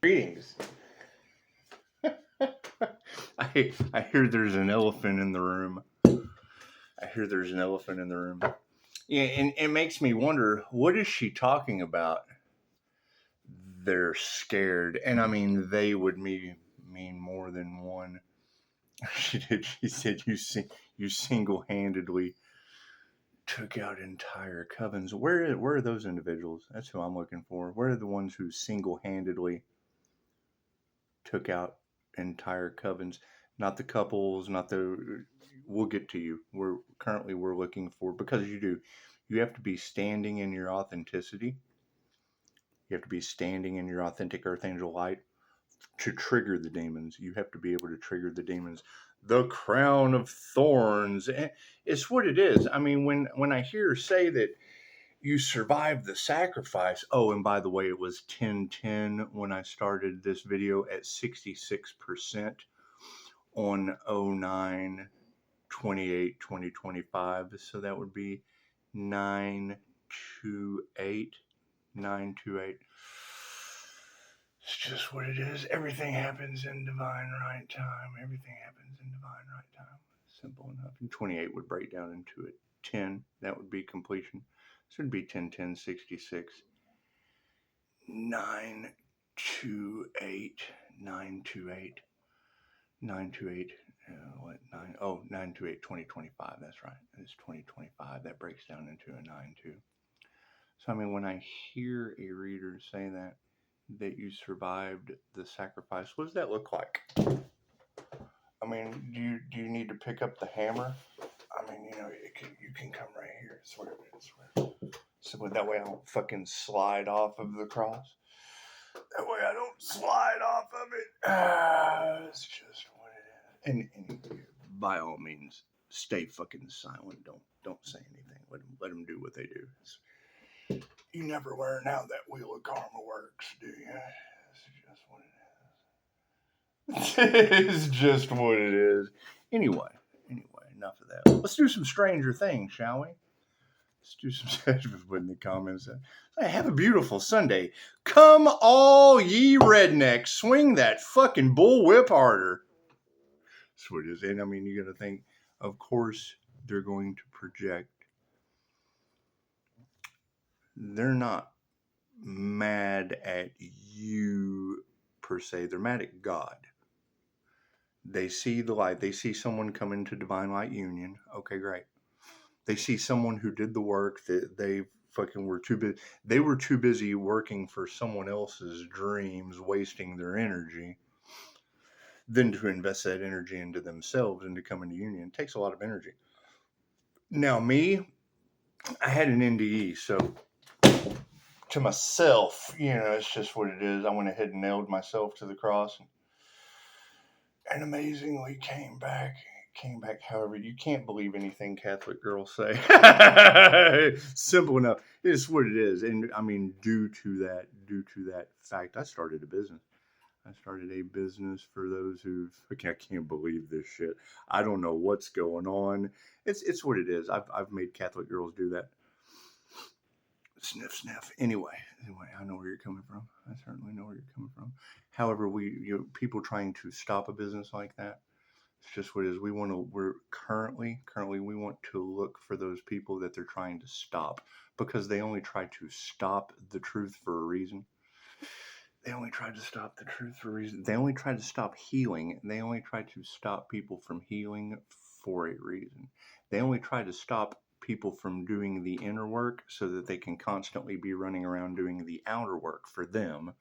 Greetings. I hear there's an elephant in the room. Yeah, and it makes me wonder, what is she talking about? They're scared. And I mean, they would mean more than one. She did. She said you single-handedly took out entire covens. Where are those individuals? That's who I'm looking for. Where are the ones who single-handedly took out entire covens? Not the couples, not the. We'll get to you. We're looking for, because you have to be standing in your authenticity. You have to be standing in your authentic earth angel light to trigger the demons. You have to be able to trigger the demons. The crown of thorns. It's what it is. I mean, when I hear her say that you survived the sacrifice. Oh, and by the way, it was 10-10 when I started this video, at 66% on 09/28/2025. So that would be 928. 928. It's just what it is. Everything happens in divine right time. Everything happens in divine right time. Simple enough. And 28 would break down into a 10. That would be completion. So it'd be 10-10-66. 928. 928. 928. What? 9? Oh, 9/28/2025. That's right. It's 2025. That breaks down into a 9-2. So, I mean, when I hear a reader say that you survived the sacrifice, what does that look like? I mean, do you need to pick up the hammer? I mean, you can come right here. Swear it is. So that way I don't fucking slide off of the cross. That way I don't slide off of it. It's just what it is. And by all means, stay fucking silent. Don't say anything. Let them do what they do. You never learn how that wheel of karma works, do you? It's just what it is. It's just what it is. Anyway, enough of that. Let's do some Stranger Things, shall we? Let's do some put in the comments. I have a beautiful Sunday. Come all ye rednecks, swing that fucking bullwhip harder. That's what it is. And I mean, you got to think, of course, they're going to project. They're not mad at you per se. They're mad at God. They see the light. They see someone come into divine light union. Okay, great. They see someone who did the work that they fucking were too busy. They were too busy working for someone else's dreams, wasting their energy, than to invest that energy into themselves and to come into union. It takes a lot of energy. Now, me, I had an NDE, so to myself, it's just what it is. I went ahead and nailed myself to the cross and amazingly came back. However, you can't believe anything Catholic girls say. Simple enough. It's what it is. And I mean, due to that fact, I started a business. For those who, I can't believe this shit. I don't know what's going on. It's what it is. I've made Catholic girls do that. Sniff. Anyway, I know where you're coming from. I certainly know where you're coming from. However, people trying to stop a business like that, it's just what it is. We're currently we want to look for those people that they're trying to stop, because they only try to stop the truth for a reason. They only try to stop the truth for a reason. They only try to stop healing. They only try to stop people from healing for a reason. They only try to stop people from doing the inner work so that they can constantly be running around doing the outer work for them.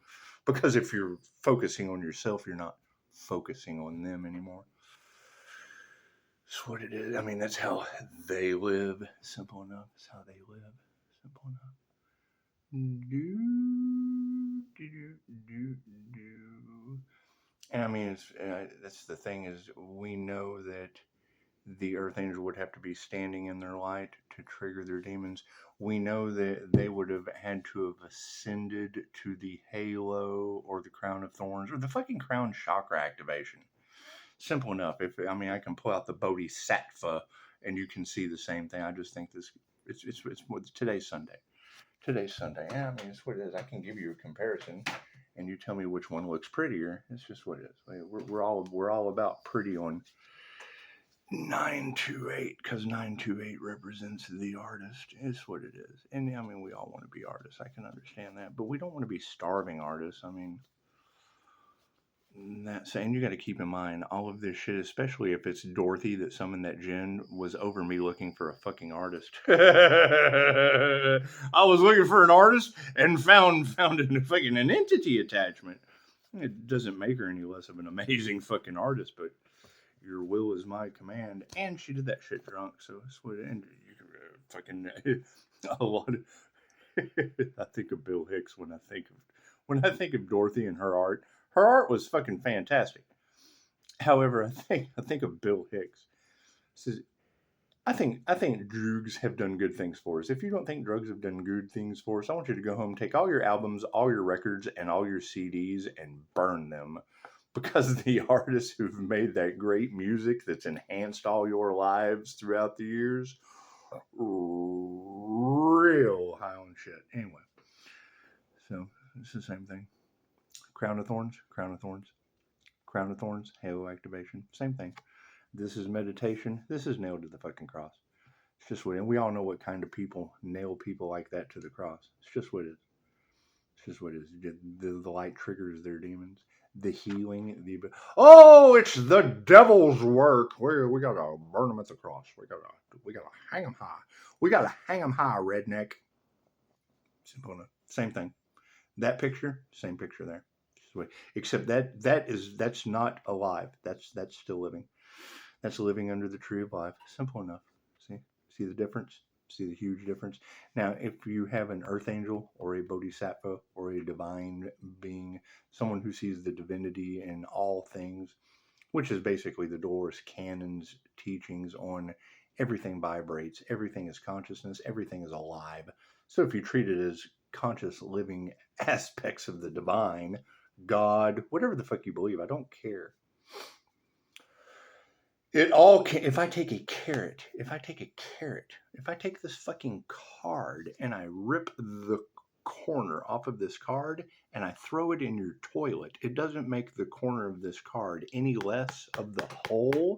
Because if you're focusing on yourself, you're not focusing on them anymore. That's what it is. I mean, that's how they live. Simple enough. That's how they live. Simple enough. And I mean, that's the thing, is we know that the earth angel would have to be standing in their light to trigger their demons. We know that they would have had to have ascended to the halo or the crown of thorns or the fucking crown chakra activation. Simple enough. I can pull out the bodhisattva and you can see the same thing. I just think it's today's Sunday. Yeah, I mean, it's what it is. I can give you a comparison. and you tell me which one looks prettier. It's just what it is. We're all about pretty on 928 because 928 represents the artist. It's what it is. And I mean, we all want to be artists. I can understand that, but we don't want to be starving artists. I mean, that saying, you got to keep in mind all of this shit, especially if it's Dorothy that summoned that Jen, was over me looking for a fucking artist. I was looking for an artist and found an entity attachment. It doesn't make her any less of an amazing fucking artist, but your will is my command. And she did that shit drunk, so that's what. And you can fucking a lot of. I think of Bill Hicks when I think of Dorothy and her art. Her art was fucking fantastic. However, I think of Bill Hicks. Says, I think drugs have done good things for us. If you don't think drugs have done good things for us, I want you to go home, take all your albums, all your records, and all your CDs and burn them. Because the artists who've made that great music that's enhanced all your lives throughout the years, real high on shit. Anyway, so it's the same thing. Crown of Thorns, Crown of Thorns, Crown of Thorns, Halo activation, same thing. This is meditation. This is nailed to the fucking cross. It's just what, and we all know what kind of people nail people like that to the cross. It's just what it is. It's just what it is. The light triggers their demons. The healing, it's the devil's work. We gotta burn them at the cross. We gotta hang them high. We gotta hang them high, redneck. Simple enough. Same thing. That picture, same picture there. Except that's not alive. That's still living. That's living under the tree of life. Simple enough. See the difference? See the huge difference? Now, if you have an earth angel or a bodhisattva or a divine being, someone who sees the divinity in all things, which is basically the Dolores Cannon's teachings on everything vibrates, everything is consciousness, everything is alive. So if you treat it as conscious living aspects of the divine, God, whatever the fuck you believe, I don't care. It all can, if I take this fucking card and I rip the corner off of this card and I throw it in your toilet, it doesn't make the corner of this card any less of the whole,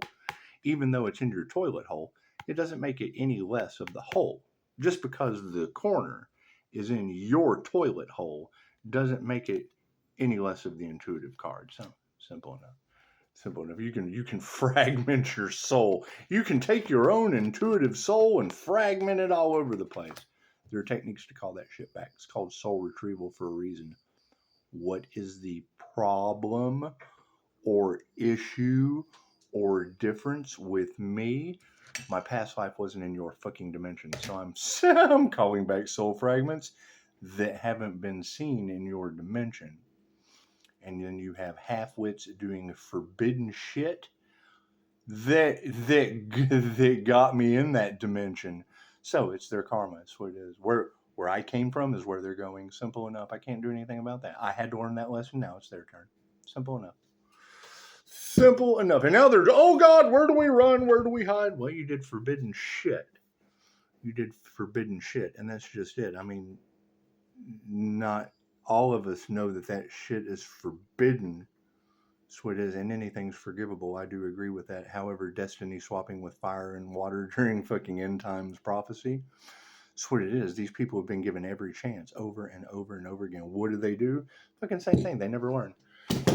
even though it's in your toilet hole. It doesn't make it any less of the whole. Just because the corner is in your toilet hole doesn't make it any less of the intuitive card. So simple enough. Simple enough. You can fragment your soul. You can take your own intuitive soul and fragment it all over the place. There are techniques to call that shit back. It's called soul retrieval for a reason. What is the problem or issue or difference with me? My past life wasn't in your fucking dimension, so I'm calling back soul fragments that haven't been seen in your dimension. And then you have half-wits doing forbidden shit that got me in that dimension. So it's their karma. It's what it is. Where I came from is where they're going. Simple enough. I can't do anything about that. I had to learn that lesson. Now it's their turn. Simple enough. Simple enough. And now they're, oh God, where do we run? Where do we hide? Well, you did forbidden shit. And that's just it. I mean, not all of us know that shit is forbidden. That's what it is, and anything's forgivable. I do agree with that. However, destiny swapping with fire and water during fucking end times prophecy, that's what it is. These people have been given every chance over and over and over again. What do? Fucking same thing. They never learn.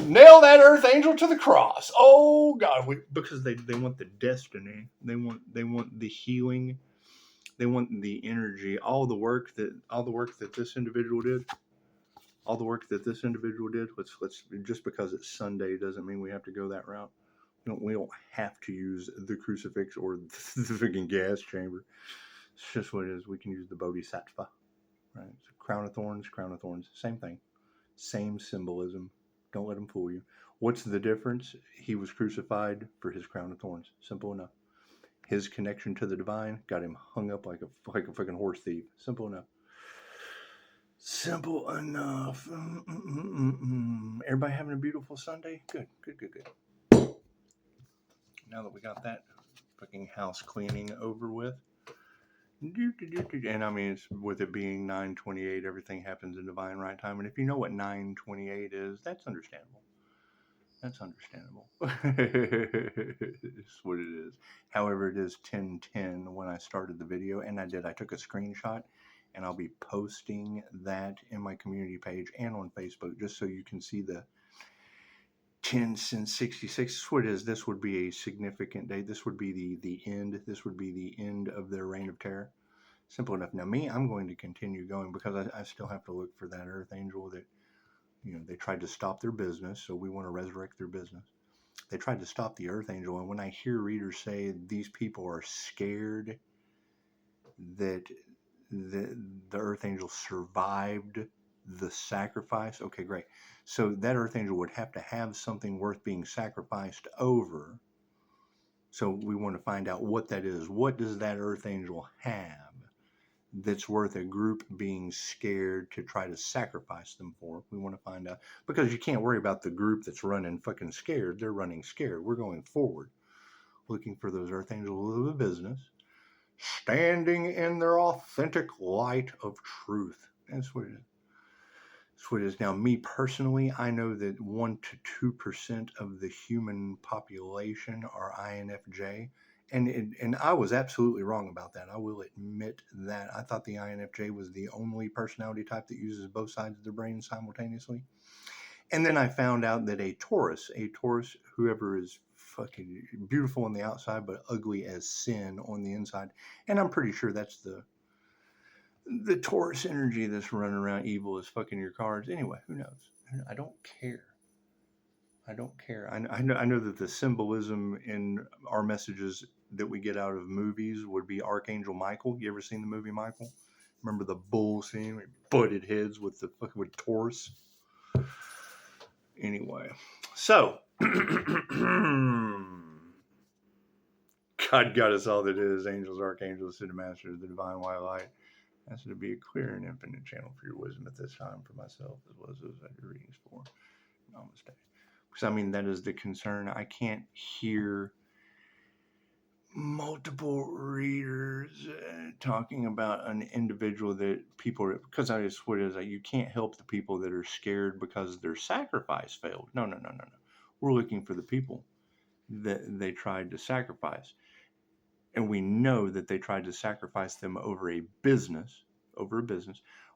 Nail that earth angel to the cross. Oh God, because they want the destiny. They want the healing. They want the energy. All the work that this individual did. Let's just because it's Sunday doesn't mean we have to go that route. We don't have to use the crucifix or the freaking gas chamber. It's just what it is. We can use the bodhisattva, right? So crown of thorns, same thing, same symbolism. Don't let them fool you. What's the difference? He was crucified for his crown of thorns. Simple enough. His connection to the divine got him hung up like a fucking horse thief. Simple enough. Simple enough. Everybody having a beautiful Sunday? Good. Now that we got that fucking house cleaning over with, And I mean, it's, with it being 9:28, everything happens in divine right time. And if you know what 9:28 is, that's understandable. That's understandable. It's what it is. However, it is 10:10 when I started the video, and I took a screenshot, and I'll be posting that in my community page and on Facebook, just so you can see the 10 since 66. This is what it is. This would be a significant day. This would be the end. This would be the end of their reign of terror. Simple enough. Now, me, I'm going to continue going because I still have to look for that earth angel that, they tried to stop their business, so we want to resurrect their business. They tried to stop the earth angel, and when I hear readers say these people are scared that the earth angel survived the sacrifice, okay, great. So that earth angel would have to have something worth being sacrificed over. So we want to find out what that is. What does that earth angel have that's worth a group being scared to try to sacrifice them for? We want to find out, because you can't worry about the group that's running fucking scared. They're running scared. We're going forward, looking for those earth angels of the business, standing in their authentic light of truth. That's what it is. That's what it is. Now, me personally, I know that 1 to 2% of the human population are INFJ. And I was absolutely wrong about that. I will admit that. I thought the INFJ was the only personality type that uses both sides of their brain simultaneously. And then I found out that a Taurus, whoever is fucking beautiful on the outside but ugly as sin on the inside, and I'm pretty sure that's the Taurus energy that's running around evil as fucking your cards. Anyway, who knows? I don't care. I don't care. I know that the symbolism in our messages that we get out of movies would be Archangel Michael. You ever seen the movie Michael? Remember the bull scene where he butted heads with the fucking with Taurus? Anyway, so God got us all that is angels, archangels, city masters, the divine white light. Ask it to be a clear and infinite channel for your wisdom at this time for myself as well as those I do readings for. Namaste. Because I mean, that is the concern. I can't hear multiple readers talking about an individual that people are, because I just, what it is, like, you can't help the people that are scared because their sacrifice failed. No. We're looking for the people that they tried to sacrifice. And we know that they tried to sacrifice them over a business.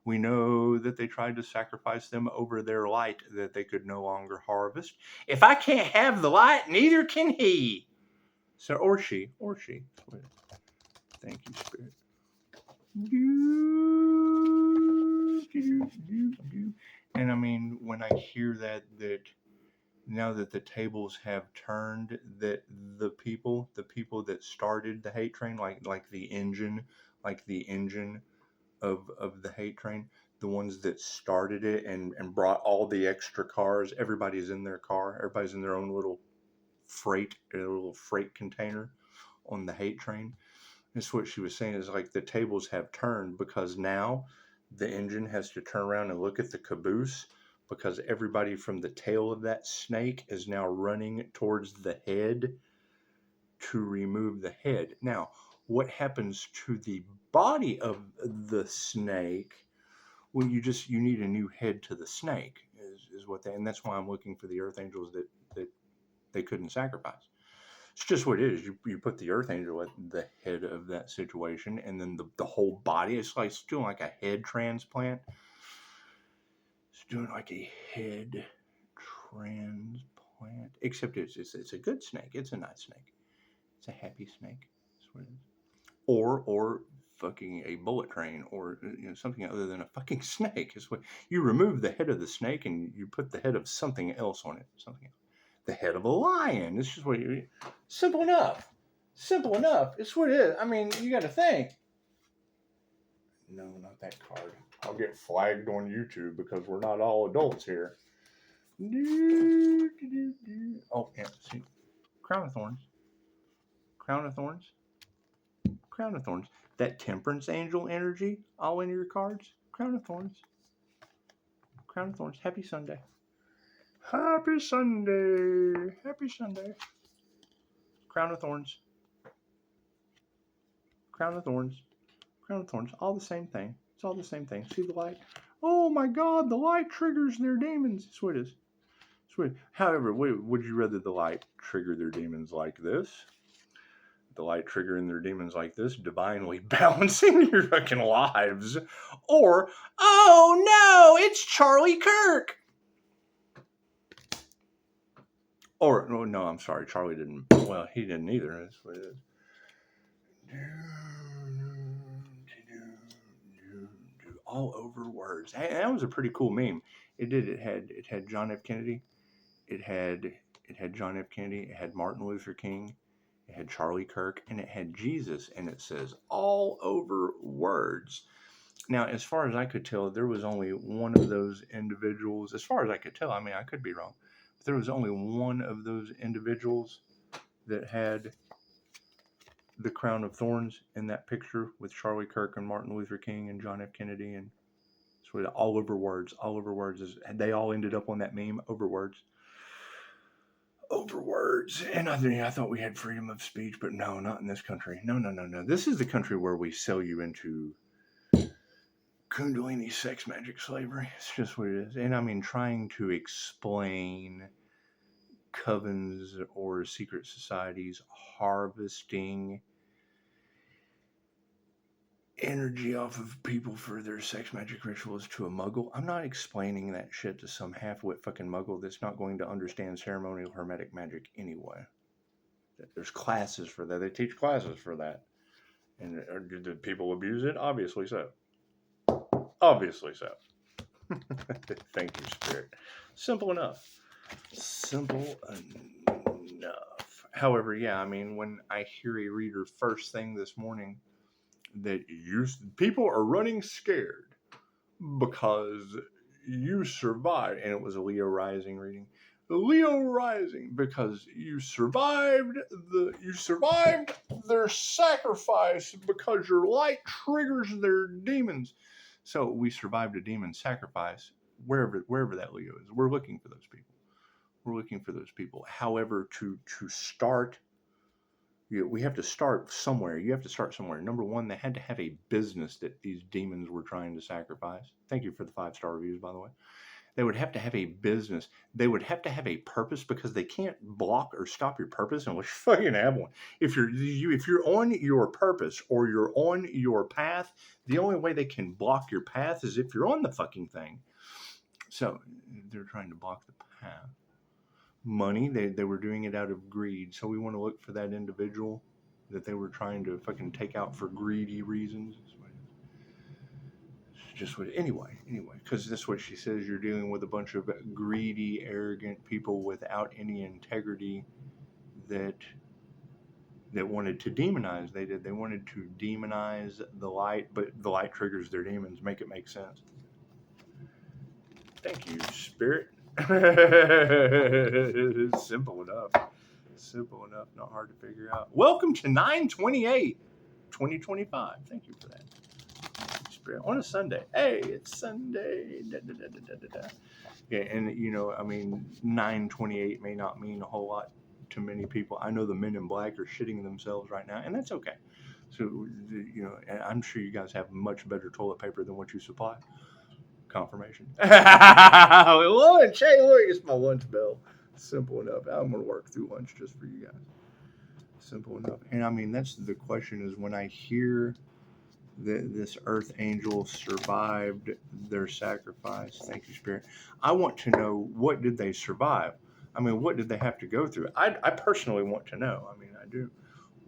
We know that they tried to sacrifice them over their light that they could no longer harvest. If I can't have the light, neither can he. So, or she. Thank you, Spirit. And I mean, when I hear that now that the tables have turned, that the people that started the hate train, like the engine of the hate train, the ones that started it and brought all the extra cars, everybody's in their car, everybody's in their own little freight container on the hate train. That's what she was saying, is like the tables have turned, because now the engine has to turn around and look at the caboose, because everybody from the tail of that snake is now running towards the head to remove the head. Now, what happens to the body of the snake? Well, you need a new head to the snake, is what and that's why I'm looking for the earth angels that they couldn't sacrifice. It's just what it is. You put the earth angel at the head of that situation, and then the whole body, it's doing like a head transplant. It's doing like a head transplant, except it's a good snake. It's a nice snake. It's a happy snake. That's what it is. Or fucking a bullet train, or something other than a fucking snake. Is what you remove the head of the snake and you put the head of something else on it. Something else. The head of a lion. It's just what you. Simple enough. It's what it is. I mean, you got to think. No, not that card. I'll get flagged on YouTube because we're not all adults here. Oh, yeah. See, Crown of Thorns. That Temperance Angel energy all in your cards. Crown of Thorns. Happy Sunday. Crown of Thorns. Crown of thorns, all the same thing. It's all the same thing. See the light? Oh my God, the light triggers their demons. That's what it is. However, would you rather the light trigger their demons like this? The light triggering their demons like this, divinely balancing your fucking lives? Or, oh no, it's Charlie Kirk! Or, no, I'm sorry, Charlie didn't. Well, he didn't either. That's what it is. All over words. Hey, that was a pretty cool meme. It did. It had John F. Kennedy. It had John F. Kennedy. It had Martin Luther King. It had Charlie Kirk, and it had Jesus, and it says all over words. Now, as far as I could tell, there was only one of those individuals. As far as I could tell, I mean, I could be wrong, but there was only one of those individuals that had the crown of thorns in that picture with Charlie Kirk and Martin Luther King and John F. Kennedy, and sort of all over words. All over words. They all ended up on that meme, over words. Over words. And I thought we had freedom of speech, but no, not in this country. No. This is the country where we sell you into Kundalini sex magic slavery. It's just what it is. And I mean, trying to explain covens or secret societies harvesting energy off of people for their sex magic rituals to a muggle. I'm not explaining that shit to some half-wit fucking muggle that's not going to understand ceremonial hermetic magic anyway. There's classes for that. They teach classes for that. And did people abuse it? Obviously so. Obviously so. Thank you, Spirit. Simple enough. Simple enough. However, yeah, I mean, when I hear a reader first thing this morning that people are running scared because you survived, and it was a Leo rising reading. The Leo rising because you survived their sacrifice because your light triggers their demons. So we survived a demon sacrifice wherever that Leo is. We're looking for those people. However, to start, we have to start somewhere. You have to start somewhere. Number one, they had to have a business that these demons were trying to sacrifice. Thank you for the 5-star reviews, by the way. They would have to have a business. They would have to have a purpose, because they can't block or stop your purpose unless you fucking have one. If you're on your purpose or you're on your path, the only way they can block your path is if you're on the fucking thing. So they're trying to block the path. Money, they were doing it out of greed. So we want to look for that individual that they were trying to fucking take out for greedy reasons. Just what anyway, because that's what she says. You're dealing with a bunch of greedy, arrogant people without any integrity that wanted to demonize. They wanted to demonize the light, but the light triggers their demons. Make it make sense. Thank you, Spirit. Simple enough, not hard to figure out. Welcome to 9/28, 2025. Thank you for that. Spirit on a Sunday. Hey, it's Sunday. Yeah, and I mean, 9/28 may not mean a whole lot to many people. I know the men in black are shitting themselves right now, and that's okay. So, and I'm sure you guys have much better toilet paper than what you supply. Confirmation. Lunch. Hey, look, it's my lunch bell. Simple enough. I'm going to work through lunch just for you guys. Simple enough. And I mean, that's the question, is when I hear that this earth angel survived their sacrifice. Thank you, Spirit. I want to know, what did they survive? I mean, what did they have to go through? I personally want to know. I mean, I do.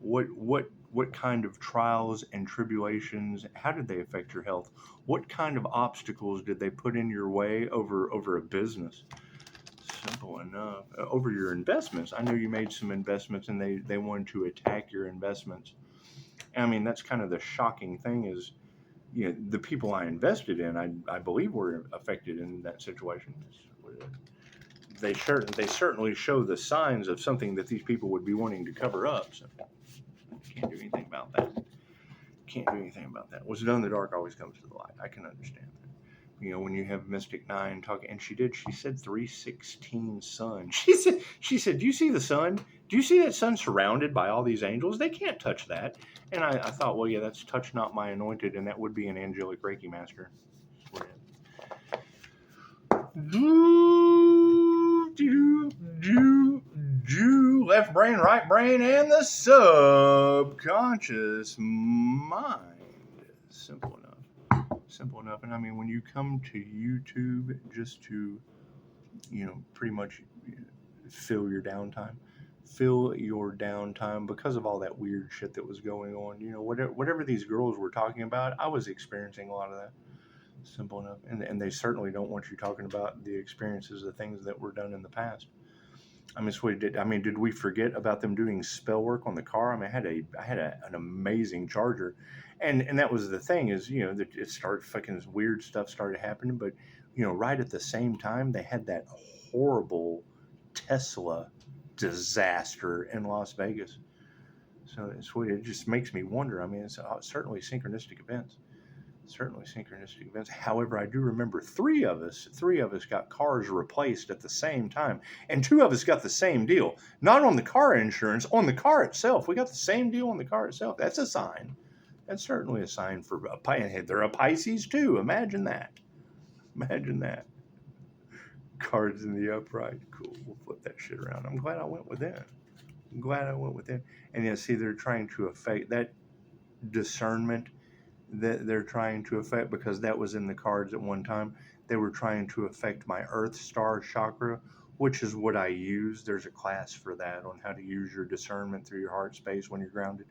What kind of trials and tribulations, how did they affect your health? What kind of obstacles did they put in your way over a business? Simple enough. Over your investments. I know you made some investments and they wanted to attack your investments. I mean, that's kind of the shocking thing is, the people I invested in, I believe were affected in that situation. They certainly show the signs of something that these people would be wanting to cover up. So can't do anything about that. What's done in the dark always comes to the light. I can understand that. When you have Mystic Nine talking, and she said 316 sun. She said, do you see the sun? Do you see that sun surrounded by all these angels? They can't touch that. And I thought, well, yeah, that's touch not my anointed, and that would be an angelic Reiki master. Left brain, right brain, and the subconscious mind. Simple enough. Simple enough. And I mean, when you come to YouTube just to, pretty much fill your downtime because of all that weird shit that was going on. Whatever these girls were talking about, I was experiencing a lot of that. Simple enough. And they certainly don't want you talking about the experiences of things that were done in the past. I mean, did we forget about them doing spell work on the car? I mean, I had an amazing charger, and that was the thing is, that it started fucking weird stuff started happening, but right at the same time they had that horrible Tesla disaster in Las Vegas. So it just makes me wonder. I mean, it's certainly synchronistic events. However, I do remember three of us got cars replaced at the same time, and two of us got the same deal. Not on the car insurance, on the car itself. We got the same deal on the car itself. That's a sign. That's certainly a sign for a Pisces. They're a Pisces too. Imagine that. Cards in the upright. Cool. We'll flip that shit around. I'm glad I went with that. And see, they're trying to affect that discernment that they're trying to affect, because that was in the cards at one time. They were trying to affect my Earth Star chakra, which is what I use. There's a class for that on how to use your discernment through your heart space when you're grounded.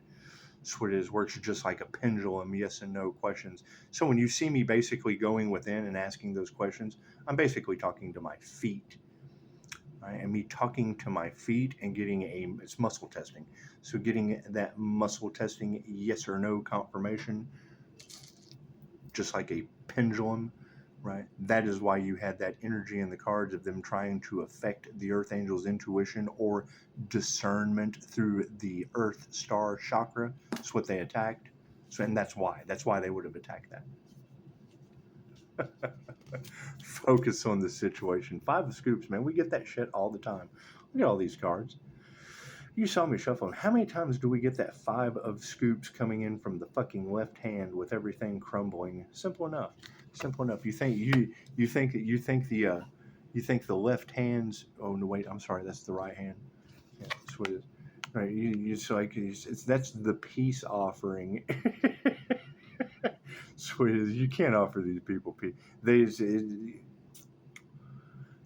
That's what it is. Works just like a pendulum, yes and no questions. So when you see me basically going within and asking those questions, I'm basically talking to my feet. Right? And me talking to my feet and getting it's muscle testing. So getting that muscle testing yes or no confirmation, just like a pendulum, right? That is why you had that energy in the cards of them trying to affect the Earth Angel's intuition or discernment through the Earth Star chakra. That's what they attacked. And that's why they would have attacked that. Focus on the situation. 5 of scoops, man. We get that shit all the time. We get all these cards. You saw me shuffling. How many times do we get that 5 of scoops coming in from the fucking left hand with everything crumbling? Simple enough. You think the left hands? Oh no, wait. I'm sorry. That's the right hand. Yeah, that's what it is. Right. That's the peace offering. So it is. You can't offer these people peace.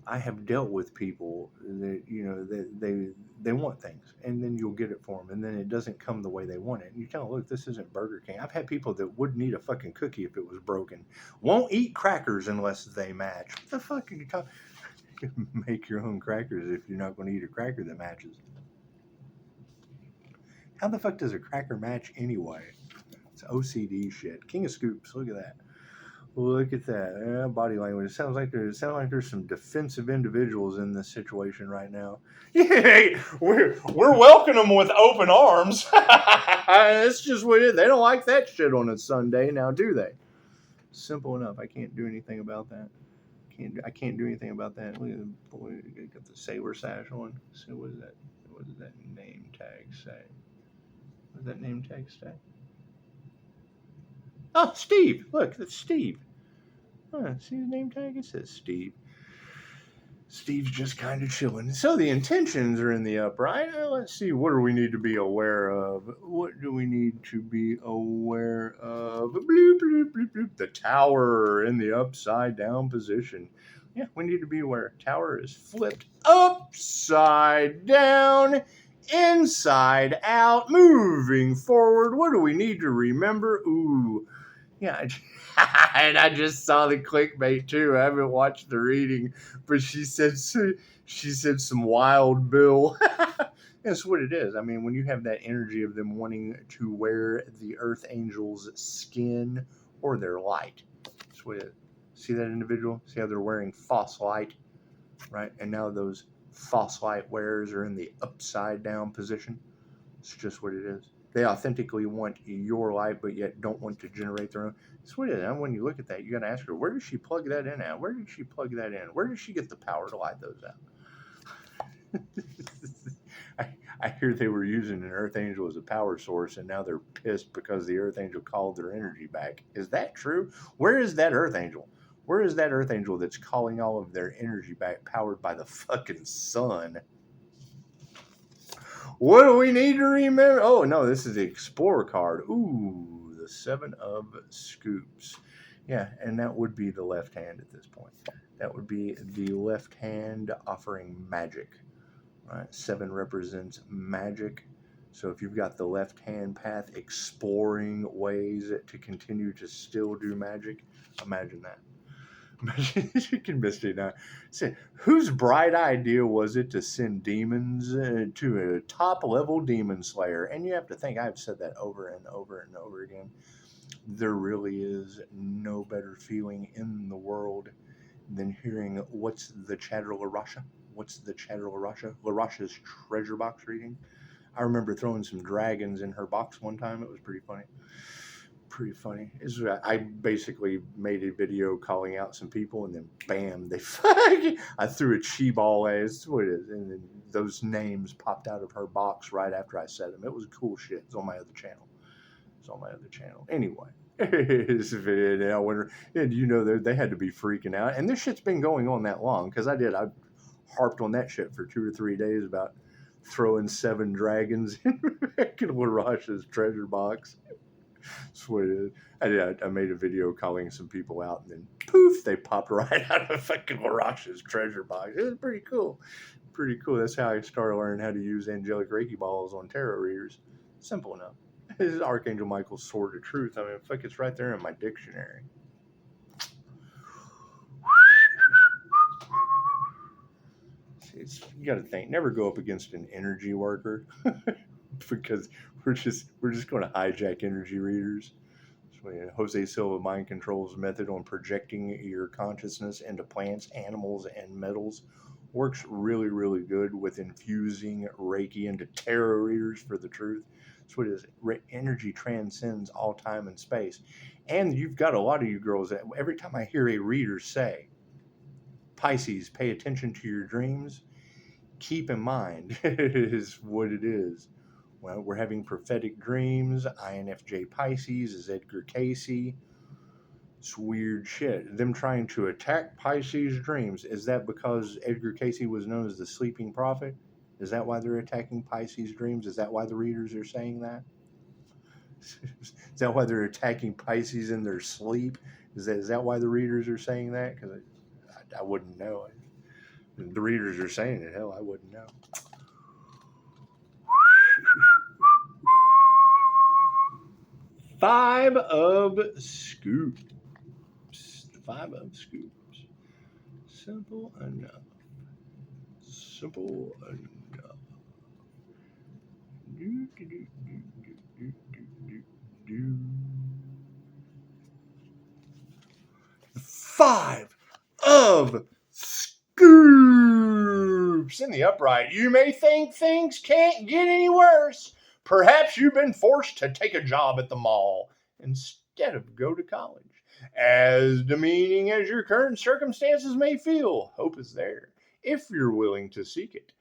I have dealt with people that they want things, and then you'll get it for them, and then it doesn't come the way they want it. And you tell them, look, this isn't Burger King. I've had people that wouldn't eat a fucking cookie if it was broken. Won't eat crackers unless they match. What the fuck are you talking? Make your own crackers if you're not going to eat a cracker that matches. How the fuck does a cracker match anyway? It's OCD shit. King of Scoops. Look at that. Look at that. Body language. It sounds like there's some defensive individuals in this situation right now. Yeah, we're welcoming them with open arms. That's just what it is. They don't like that shit on a Sunday, now do they? Simple enough. I can't do anything about that. I can't do anything about that. Look at the boy, got the sailor sash on. So what does that name tag say? What does that name tag say? Oh, Steve. Look, that's Steve. See the name tag? It says Steve. Steve's just kind of chilling. So the intentions are in the upright. Let's see. What do we need to be aware of? What do we need to be aware of? Bloop, bloop, bloop, bloop. The tower in the upside down position. Yeah, we need to be aware. Tower is flipped upside down, inside out, moving forward. What do we need to remember? Ooh. Yeah, and I just saw the clickbait too. I haven't watched the reading, but she said some Wild Bill. That's what it is. I mean, when you have that energy of them wanting to wear the Earth Angel's skin or their light, that's what it is. See that individual? See how they're wearing false light, right? And now those false light wearers are in the upside down position. It's just what it is. They authentically want your light, but yet don't want to generate their own. Sweet. And when you look at that, you got to ask her, where does she plug that in at? Where did she plug that in? Where does she get the power to light those out? I hear they were using an Earth Angel as a power source, and now they're pissed because the Earth Angel called their energy back. Is that true? Where is that Earth Angel? Where is that Earth Angel that's calling all of their energy back, powered by the fucking sun? What do we need to remember? Oh, no, this is the Explorer card. Ooh, the Seven of Scoops. Yeah, and that would be the left hand at this point. That would be the left hand offering magic. Right? 7 represents magic. So if you've got the left hand path exploring ways to continue to still do magic, imagine that. You can miss it now. Say, whose bright idea was it to send demons to a top level demon slayer? And you have to think, I've said that over and over and over again. There really is no better feeling in the world than hearing what's the chatter LaRasha? What's the chatter LaRasha? LaRasha's treasure box reading. I remember throwing some dragons in her box one time. It was pretty funny. Pretty funny. I basically made a video calling out some people, and then bam, I threw a chi ball at it. What it is, and then those names popped out of her box right after I said them. It was cool shit. It's on my other channel. Anyway, this video, I wonder, and they had to be freaking out. And this shit's been going on that long because I harped on that shit for 2 or 3 days about throwing 7 dragons in LaRasha's treasure box. Sweet. I made a video calling some people out, and then poof, they popped right out of fucking LaRasha's treasure box. It was pretty cool. Pretty cool. That's how I started learning how to use angelic Reiki balls on tarot readers. Simple enough. This is Archangel Michael's Sword of Truth. I mean, fuck, it's right there in my dictionary. You got to think. Never go up against an energy worker because we're just going to hijack energy readers. So, Jose Silva Mind Control's method on projecting your consciousness into plants, animals, and metals works really, really good with infusing Reiki into tarot readers for the truth. That's what it is. Energy transcends all time and space. And you've got a lot of you girls that every time I hear a reader say, Pisces, pay attention to your dreams, keep in mind is what it is. Well, we're having prophetic dreams. INFJ Pisces is Edgar Cayce. It's weird shit. Them trying to attack Pisces dreams. Is that because Edgar Cayce was known as the sleeping prophet? Is that why they're attacking Pisces dreams? Is that why the readers are saying that? Is that why they're attacking Pisces in their sleep? Is that why the readers are saying that? Because I wouldn't know. The readers are saying it. Hell, I wouldn't know. Five of Scoops. 5 of Scoops. Simple enough. Simple enough. Do, do, do, do, do, do, do, do. 5 of Scoops in the upright. You may think things can't get any worse. Perhaps you've been forced to take a job at the mall instead of go to college. As demeaning as your current circumstances may feel, hope is there if you're willing to seek it.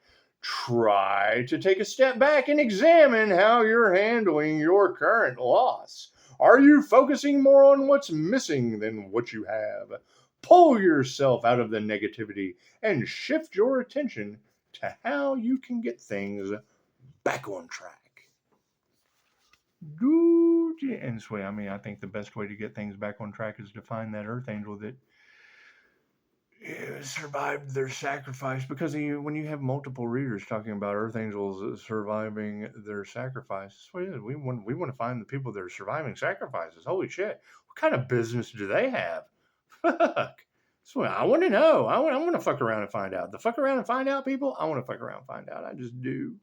Try to take a step back and examine how you're handling your current loss. Are you focusing more on what's missing than what you have? Pull yourself out of the negativity and shift your attention to how you can get things back on track. And this way, I think the best way to get things back on track is to find that Earth Angel that survived their sacrifice. Because when you have multiple readers talking about Earth Angels surviving their sacrifice, we want to find the people that are surviving sacrifices. Holy shit! What kind of business do they have? Fuck. So I want to know. I want to fuck around and find out. The fuck around and find out, people. I want to fuck around and find out. I just do.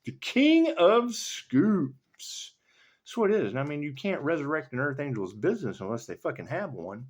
The King of Scoops. That's what it is. And you can't resurrect an Earth Angel's business unless they fucking have one.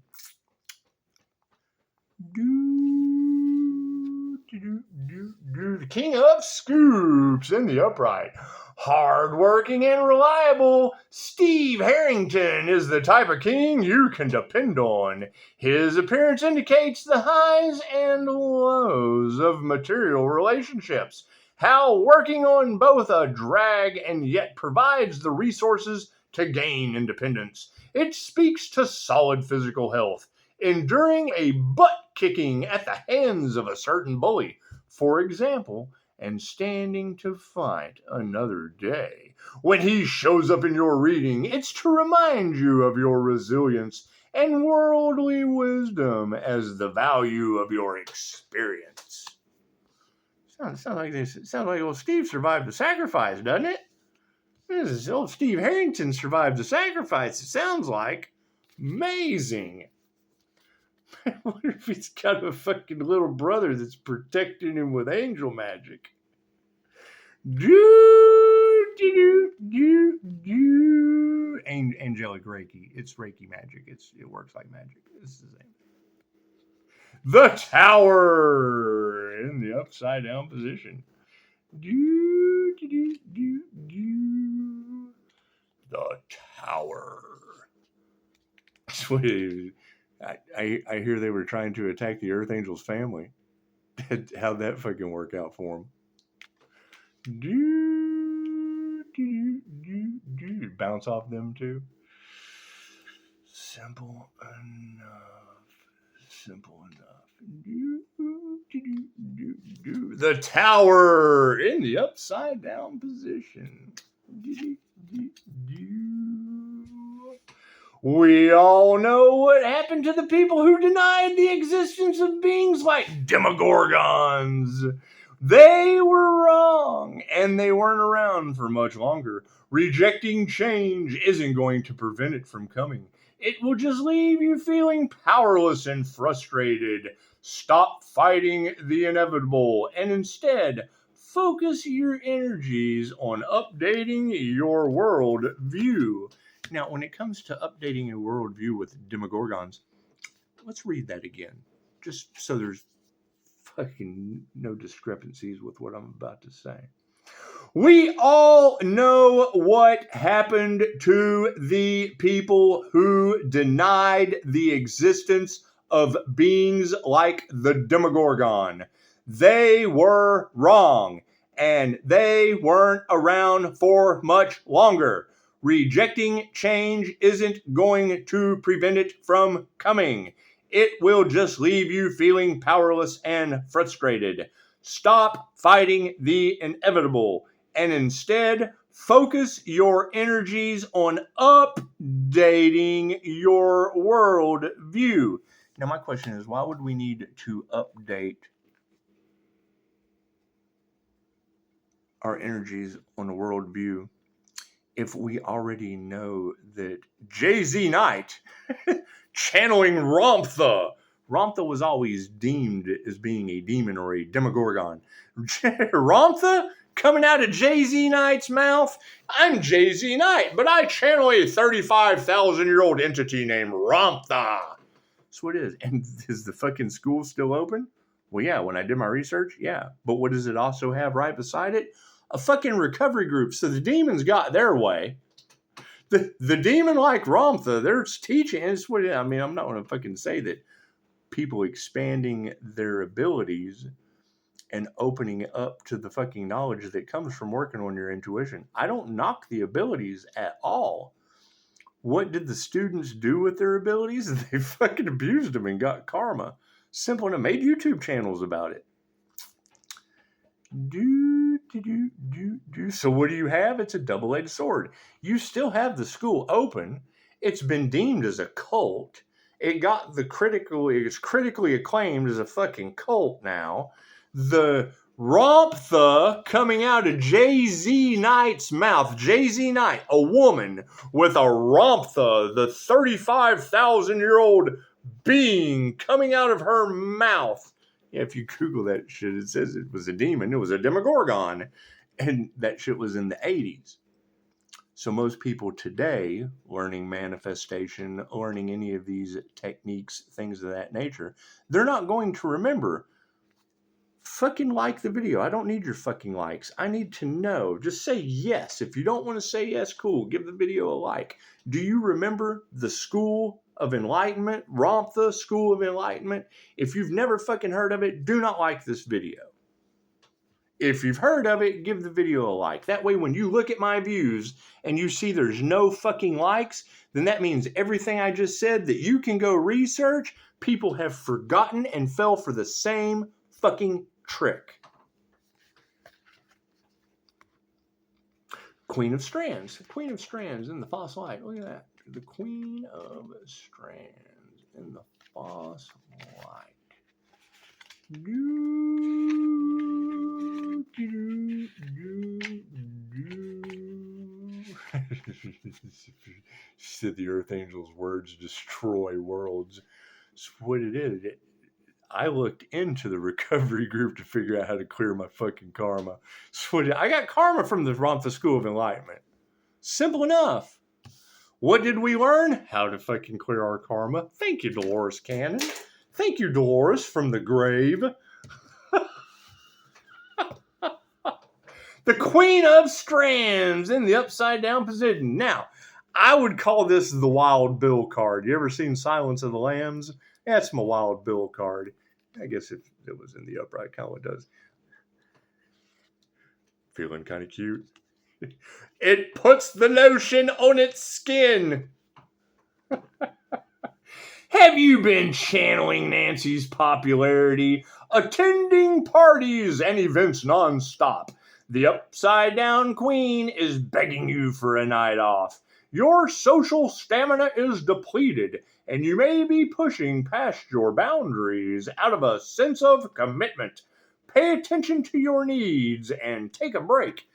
The king of scoops in the upright. Hardworking and reliable, Steve Harrington is the type of king you can depend on. His appearance indicates the highs and lows of material relationships, how working on both a drag and yet provides the resources to gain independence. It speaks to solid physical health, enduring a butt kicking at the hands of a certain bully, for example, and standing to fight another day. When he shows up in your reading, it's to remind you of your resilience and worldly wisdom as the value of your experience. Sounds like old Steve survived the sacrifice, doesn't it? This is old Steve Harrington survived the sacrifice, it sounds like. Amazing. I wonder if he's got a fucking little brother that's protecting him with angel magic. Angelic Reiki. It's Reiki magic. It works like magic. This is the same. The Tower in the upside down position. The Tower. I hear they were trying to attack the Earth Angel's family. How'd that fucking work out for them? Bounce off them too. Simple enough. The Tower in the upside down position. We all know what happened to the people who denied the existence of beings like demogorgons. They were wrong, and they weren't around for much longer. Rejecting change isn't going to prevent it from coming. It will just leave you feeling powerless and frustrated. Stop fighting the inevitable, and instead, focus your energies on updating your world view. Now, when it comes to updating your worldview with demogorgons, let's read that again, just so there's fucking no discrepancies with what I'm about to say. We all know what happened to the people who denied the existence of beings like the Demogorgon. They were wrong, and they weren't around for much longer. Rejecting change isn't going to prevent it from coming. It will just leave you feeling powerless and frustrated. Stop fighting the inevitable and instead focus your energies on updating your world view. Now, my question is, why would we need to update our energies on a world view if we already know that Jay-Z Knight, channeling Ramtha was always deemed as being a demon or a demogorgon. Ramtha coming out of Jay-Z Knight's mouth? I'm Jay-Z Knight, but I channel a 35,000-year-old entity named Ramtha. That's what it is. And is the fucking school still open? Well, yeah, when I did my research, yeah. But what does it also have right beside it? A fucking recovery group. So the demons got their way. The demon like Ramtha, they're teaching. It's what I mean. I'm not going to fucking say that people expanding their abilities and opening up to the fucking knowledge that comes from working on your intuition. I don't knock the abilities at all. What did the students do with their abilities? They fucking abused them and got karma. Simple enough. Made YouTube channels about it. So what do you have? It's a double-edged sword. You still have the school open. It's been deemed as a cult. It got it's critically acclaimed as a fucking cult now. The Ramtha coming out of Jay-Z Knight's mouth. Jay-Z Knight, a woman with a Ramtha, the 35,000-year-old being coming out of her mouth. Yeah, if you Google that shit, it says it was a demon. It was a demogorgon. And that shit was in the 80s. So most people today, learning manifestation, learning any of these techniques, things of that nature, they're not going to remember fucking like the video. I don't need your fucking likes. I need to know. Just say yes. If you don't want to say yes, cool. Give the video a like. Do you remember the School of Enlightenment? Ramtha School of Enlightenment? If you've never fucking heard of it, do not like this video. If you've heard of it, give the video a like. That way, when you look at my views and you see there's no fucking likes, then that means everything I just said that you can go research, people have forgotten and fell for the same fucking trick. Queen of Strands. Queen of Strands in the false light. Look at that. The Queen of Strands in the false light. Said the Earth Angel's words destroy worlds. That's what it is. I looked into the recovery group to figure out how to clear my fucking karma. I got karma from the Ramtha School of Enlightenment. Simple enough. What did we learn? How to fucking clear our karma. Thank you, Dolores Cannon. Thank you, Dolores from the grave. The Queen of Strands in the upside down position. Now, I would call this the Wild Bill card. You ever seen Silence of the Lambs? That's my Wild Bill card. I guess if it was in the upright, kind of does. Feeling kind of cute. It puts the lotion on its skin. Have you been channeling Nancy's popularity, attending parties and events nonstop? The Upside Down Queen is begging you for a night off. Your social stamina is depleted, and you may be pushing past your boundaries out of a sense of commitment. Pay attention to your needs and take a break.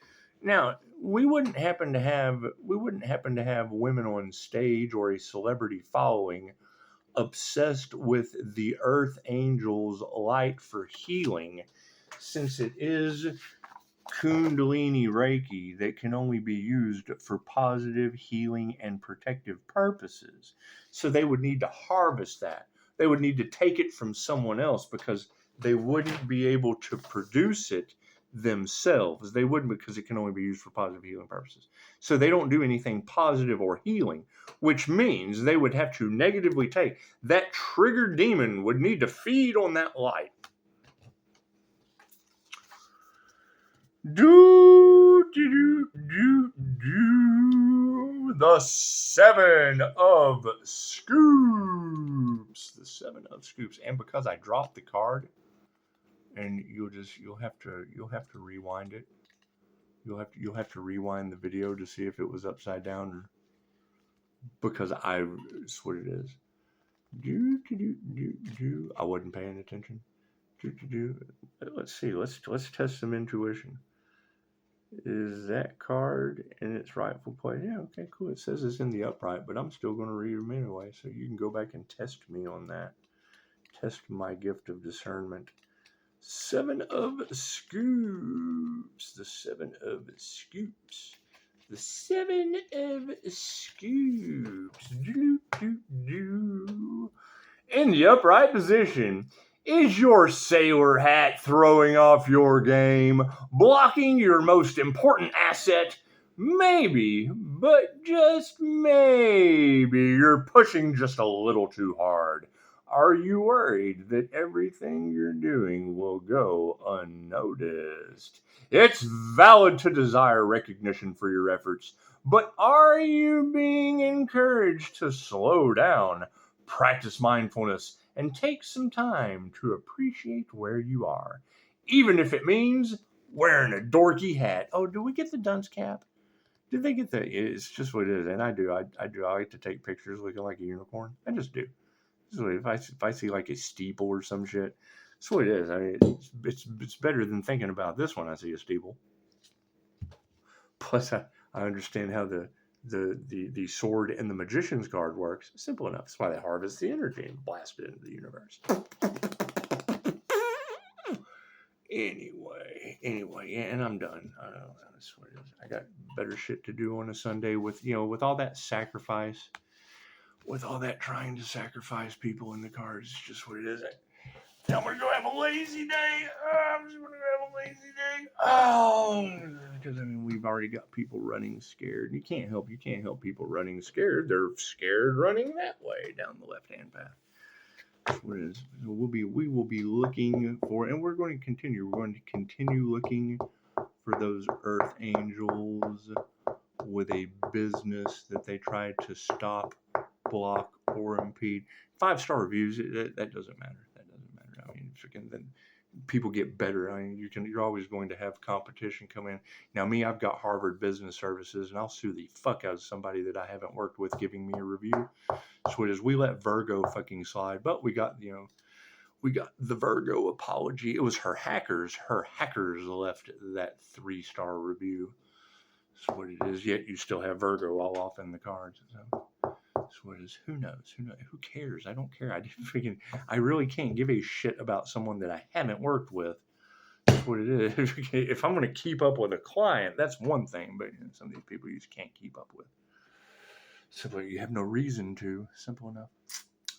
Now, we wouldn't happen to have women on stage or a celebrity following obsessed with the Earth Angel's light for healing, since it is Kundalini Reiki that can only be used for positive healing and protective purposes. So they would need to harvest that. They would need to take it from someone else because they wouldn't be able to produce it themselves. They wouldn't, because it can only be used for positive healing purposes. So they don't do anything positive or healing, which means they would have to negatively take. That triggered demon would need to feed on that light. The Seven of Scoops. The Seven of Scoops. And because I dropped the card, and you'll have to rewind it. You'll have to rewind the video to see if it was upside down, or because it's what it is. I wasn't paying attention. Let's see. Let's test some intuition. Is that card in its rightful place? Yeah, okay, cool. It says it's in the upright, but I'm still going to read them anyway, so you can go back and test me on that. Test my gift of discernment. Seven of Scoops. The Seven of Scoops. The Seven of Scoops. In the upright position. Is your sailor hat throwing off your game, blocking your most important asset? Maybe, but just maybe, you're pushing just a little too hard. Are you worried that everything you're doing will go unnoticed? It's valid to desire recognition for your efforts, but are you being encouraged to slow down, practice mindfulness, and take some time to appreciate where you are, even if it means wearing a dorky hat? Oh, do we get the dunce cap? Did they get that? It's just what it is, and I do. I like to take pictures looking like a unicorn. I just do. If I see like a steeple or some shit, that's what it is. I mean, it's better than thinking about this when I see a steeple. Plus, I understand how the sword and the magician's card works. Simple enough. That's why they harvest the energy and blast it into the universe. Anyway, yeah, and I'm done. I don't know. That's what it is. I got better shit to do on a Sunday with all that sacrifice, with all that trying to sacrifice people in the cards. It's just what it is. I'm gonna go have a lazy day. I'm just gonna have a lazy day. Oh, because I mean, we've already got people running scared. You can't help people running scared. They're scared running that way down the left-hand path. We will be looking for, and we're going to continue. We're going to continue looking for those Earth Angels with a business that they tried to stop, block, or impede. 5-star reviews. That doesn't matter. That doesn't matter. I mean, then people get better. I mean, you're always going to have competition come in. Now, me, I've got Harvard Business Services, and I'll sue the fuck out of somebody that I haven't worked with giving me a review. So it is, we let Virgo fucking slide, but we got the Virgo apology. It was her hackers. Her hackers left that 3-star review. That's what it is. Yet you still have Virgo all off in the cards. So that's what it is. Who knows? Who cares? I don't care. I really can't give a shit about someone that I haven't worked with. That's what it is. If I'm going to keep up with a client, that's one thing. But some of these people you just can't keep up with. So you have no reason to. Simple enough.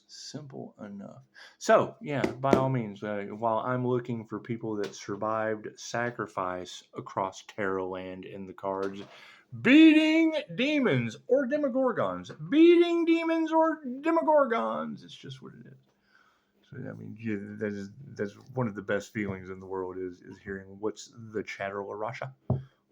Simple enough. So, yeah, by all means, while I'm looking for people that survived sacrifice across Terrorland in the cards, beating demons or demogorgons. Beating demons or demogorgons. It's just what it is. So, I mean, that's one of the best feelings in the world is hearing what's the Chatterlarasha.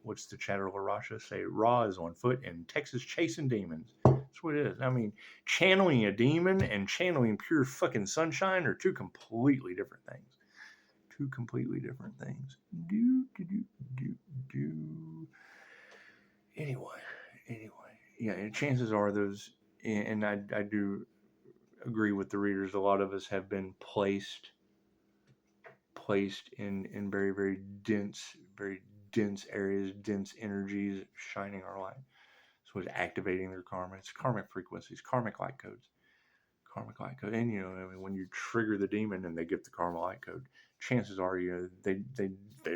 What's the Chatterlarasha say? Ra is on foot in Texas chasing demons. That's what it is. I mean, channeling a demon and channeling pure fucking sunshine are two completely different things. Two completely different things. Anyway. Yeah, and chances are those, and I do agree with the readers, a lot of us have been placed in very, very dense areas, dense energies, shining our light. So it's activating their karma. It's karmic frequencies, karmic light codes. And I mean, when you trigger the demon and they get the karma light code, chances are they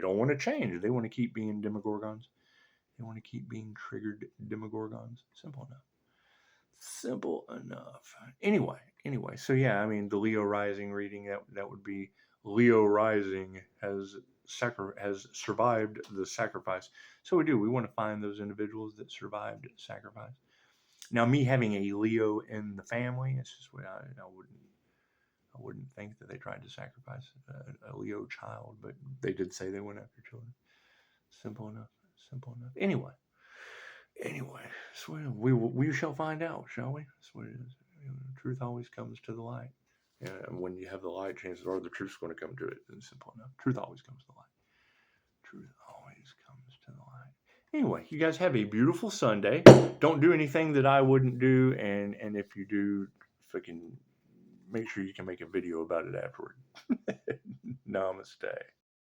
don't want to change. They want to keep being demogorgons. They want to keep being triggered demogorgons. Simple enough. Anyway. So yeah, I mean, the Leo rising reading, that would be Leo rising has survived the sacrifice. So we want to find those individuals that survived sacrifice. Now, me having a Leo in the family, it's just I wouldn't think that they tried to sacrifice a Leo child, but they did say they went after children. Simple enough. Anyway, so we shall find out, shall we? That's what it is. Truth always comes to the light. And when you have the light, chances are the truth's going to come to it. It's simple enough. Truth always comes to the light. Truth always comes to the light. Anyway, you guys have a beautiful Sunday. Don't do anything that I wouldn't do, and if you do, fucking make sure you can make a video about it afterward. Namaste.